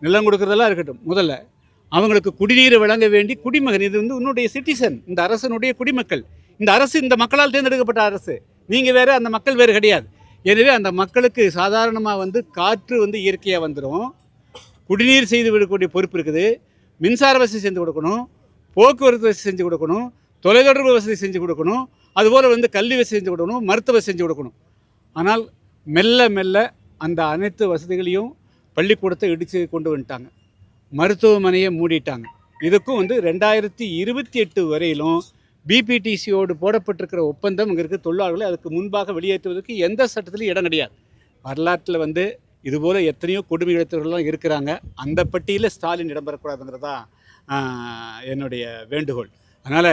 நிலம் கொடுக்குறதெல்லாம் இருக்கட்டும், முதல்ல அவங்களுக்கு குடிநீரை வழங்க வேண்டி குடிமகன், இது வந்து உன்னுடைய சிட்டிசன், இந்த அரசனுடைய குடிமக்கள். இந்த அரசு இந்த மக்களால் தேர்ந்தெடுக்கப்பட்ட அரசு, நீங்கள் வேறு அந்த மக்கள் வேறு கிடையாது. எனவே அந்த மக்களுக்கு சாதாரணமாக வந்து காற்று வந்து இயற்கையாக வந்துடும், குடிநீர் செய்து விடக்கூடிய பொறுப்பு இருக்குது, மின்சார வசதி செஞ்சு கொடுக்கணும், போக்குவரத்து வசதி செஞ்சு கொடுக்கணும், தொலைத்தொடர்பு வசதி செஞ்சு கொடுக்கணும், அதுபோல் வந்து கல்வி வசதி செஞ்சு கொடுக்கணும், மருத்துவ செஞ்சு கொடுக்கணும். ஆனால் மெல்ல மெல்ல அந்த அனைத்து வசதிகளையும் பள்ளிக்கூடத்தை இடித்து கொண்டு வந்துட்டாங்க, மருத்துவமனையை மூடிட்டாங்க. இதுக்கும் வந்து 2028 வரையிலும் பிபிடிசியோடு போடப்பட்டிருக்கிற ஒப்பந்தம் இங்கே இருக்க தொழிலாளர்களை அதுக்கு முன்பாக வெளியேற்றுவதற்கு எந்த சட்டத்திலையும் இடம் கிடையாது. வரலாற்றில் வந்து இதுபோல் எத்தனையோ கொடுமை இழைத்தவர்கள்லாம் இருக்கிறாங்க. அந்த பட்டியலில் ஸ்டாலின் இடம்பெறக்கூடாதுங்கிறதா என்னுடைய வேண்டுகோள். அதனால்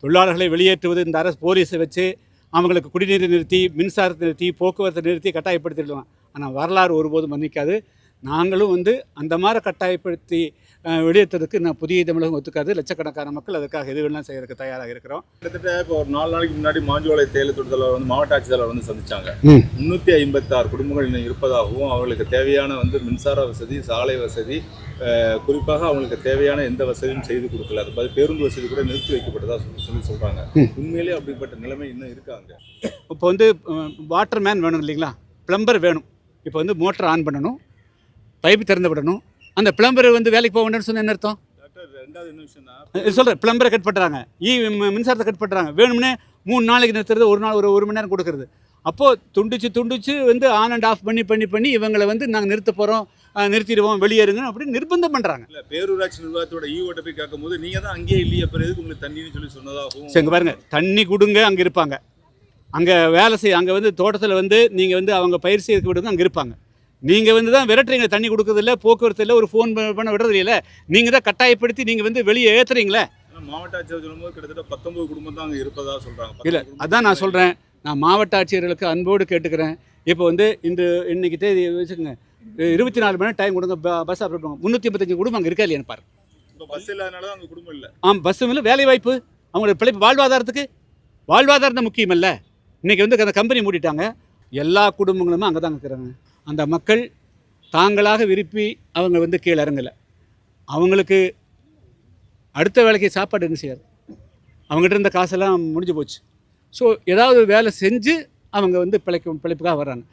தொழிலாளர்களை வெளியேற்றுவது இந்த அரசு போலீஸை வச்சு அவங்களுக்கு குடிநீரை நிறுத்தி, மின்சாரத்தை நிறுத்தி, போக்குவரத்தை நிறுத்தி கட்டாயப்படுத்திடலாம். ஆனால் வரலாறு ஒருபோதும் மன்னிக்காது. நாங்களும் வந்து அந்த மாதிரி கட்டாயப்படுத்தி வெளியேற்றதுக்கு நான் புதிய தமிழகம் ஒத்துக்காது. லட்சக்கணக்கான மக்கள் அதுக்காக எது வேணாலும் செய்யறதுக்கு தயாராக இருக்கிறோம். கிட்டத்தட்ட இப்போ ஒரு 4 நாளைக்கு முன்னாடி மாஞ்சோலை தேயிலை தொழிலாளர் வந்து மாவட்ட ஆட்சியாளர் வந்து சந்திச்சாங்க. 356 குடும்பங்கள் இன்னும் இருப்பதாகவும் அவர்களுக்கு தேவையான வந்து மின்சார வசதி, சாலை வசதி, குறிப்பாக அவங்களுக்கு தேவையான எந்த வசதியும் செய்து கொடுக்கல. அது பேருந்து வசதி கூட நிறுத்தி வைக்கப்பட்டதா சொல்லி சொல்றாங்க. உண்மையிலேயே அப்படிப்பட்ட நிலைமை இன்னும் இருக்காங்க. இப்போ வந்து வாட்டர் மேன் வேணும் இல்லைங்களா, பிளம்பர் வேணும். இப்போ வந்து மோட்டர் ஆன் பண்ணணும், பைப்பு திறந்து விடணும். அந்த பிளம்பர் வந்து வேலைக்கு போக வேண்டாம்னு சொன்ன என்ன அர்த்தம்? சொல்கிறேன், பிளம்பரை கட் பண்ணுறாங்க, மின்சாரத்தை கட் பண்ணுறாங்க, வேணும்னே 3 நாளைக்கு நிறுத்துறது, ஒரு நாள் ஒரு மணி நேரம் கொடுக்குறது. அப்போது துண்டிச்சு வந்து ஆன் அண்ட் ஆஃப் பண்ணி இவங்களை வந்து நாங்கள் நிறுத்த போகிறோம், நிறுத்திடுவோம், வெளியேறுங்க அப்படின்னு நிர்பந்தம் பண்ணுறாங்க. இல்லை, பேரூராட்சி நிர்வாகத்தோட ஈவோட்ட போய் கேட்கும் போது நீங்கள் தான் அங்கேயே இல்லையே, அப்புறம் எதுக்கு உங்களுக்கு தண்ணின்னு சொல்லி சொன்னதாகவும். சரி பாருங்கள், தண்ணி கொடுங்க, அங்கே இருப்பாங்க, அங்கே வேலை செய்ய, அங்கே வந்து தோட்டத்தில் வந்து நீங்கள் வந்து அவங்க பயிர் செய்ய விடுங்க, அங்கே இருப்பாங்க. நீங்கள் வந்து தான் விரட்டுறீங்க, தண்ணி கொடுக்குறதில்ல, போக்குவரத்து இல்லை, ஒரு ஃபோன் பண்ண விடுறது இல்லை. நீங்கள் தான் கட்டாயப்படுத்தி நீங்கள் வந்து வெளியே ஏற்றுறீங்களே. மாவட்ட ஆட்சியர் சொல்லும்போது கிட்டத்தட்ட 19 குடும்பம் தான் அங்கே இருப்பதாக சொல்கிறாங்க. இல்லை, அதான் நான் சொல்கிறேன். நான் மாவட்ட ஆட்சியர்களுக்கு அன்போடு கேட்டுக்கிறேன். இப்போ வந்து இன்னைக்கு தேதி வச்சுக்கோங்க, 24 மணி நேரம் டைம் கொடுங்க, பஸ் அப்ரோட் பண்ணுங்க. 355 குடும்பம் அங்கே இருக்கா இல்லையான்னு பாருங்க. இப்போ பஸ் இல்லாதனால தான் அங்கே குடும்பம் இல்லை. பஸ்ஸும் இல்லை, வேலை வாய்ப்பு, அவங்களோட பிழைப்பு, வாழ்வாதாரம் தான் முக்கியம் இல்லை. இன்றைக்கி வந்து அந்த கம்பெனி மூடிட்டாங்க, எல்லா குடும்பங்களுமே அங்கே தான் இருக்கிறாங்க. அந்த மக்கள் தாங்களாக விருப்பி அவங்க வந்து கீழே இறங்கலை. அவங்களுக்கு அடுத்த வேலைக்கு சாப்பாடு என்ன செய்யாது, அவங்ககிட்ட இருந்த காசெல்லாம் முடிஞ்சு போச்சு. ஸோ ஏதாவது வேலை செஞ்சு அவங்க வந்து பிழைப்புக்காக வர்றாங்க.